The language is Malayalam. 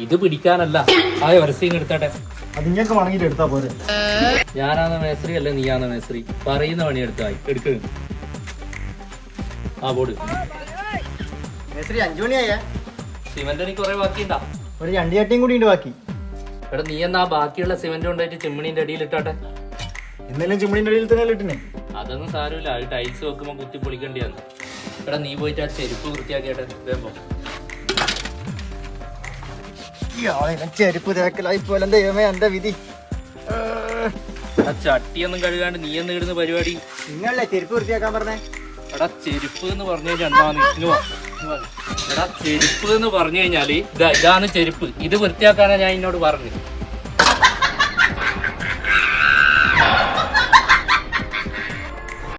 ഇത് പിടിക്കാനല്ല ആ വരസിങ് എടുത്തട്ടെ. അതിങ്ങൊക്കെ വാങ്ങിട്ട് എടുത്താ പോരെ. ഞാനാണ് മേസ്ത്രി അല്ലേ നീയാണോ മേസ്ത്രി? പറയുന്ന പണി എടുത്തായി എടുക്ക്. ആ ബോർഡ് 5 മണിയായേ. സിമന്റ് എനിക്ക് കുറെ ബാക്കിണ്ടാ. ഒരു 2 ചട്ടിയും കൂടി ഉണ്ട് ബാക്കി. എടാ നീ എന്നാ ബാക്കിയുള്ള സിമന്റ് കൊണ്ടായിട്ട് ചിമ്മിണിന്റെ അടിയിൽ ഇട്ടാട്ടെ. ഇന്നലെ ചിമ്മിണിന്റെ അടിയിൽ തന്നെ ഇട്ടിനെ. അതൊന്നും സാരമില്ല, അത് ടൈൽസ് വെക്കുമ്പോ കുത്തി പൊളിക്കേണ്ടിയാണ്. എടാ നീ പോയിട്ട് ആ ചെരുപ്പ് വൃത്തിയാക്കിയാട്ടെ. വേമ്പോ ചെരുപ്പ് തേക്കലായി പോലെ ദൈവമേ എന്റെ വിധി. എടാ ചട്ടിയൊന്നും കഴുകാണ്ട് നീ എന്ന് ഇടുന്ന പരിപാടി. നിങ്ങളല്ലേ ചെരുപ്പ് വൃത്തിയാക്കാൻ പറഞ്ഞേ? എടാ ചെരുപ്പ് എന്ന് പറഞ്ഞു കഴിഞ്ഞാൽ എടാ ചെരുപ്പ് എന്ന് പറഞ്ഞു കഴിഞ്ഞാല് ഇതാണ് ചെരുപ്പ്. ഇത് വൃത്തിയാക്കാനാ ഞാൻ എന്നോട് പറഞ്ഞു.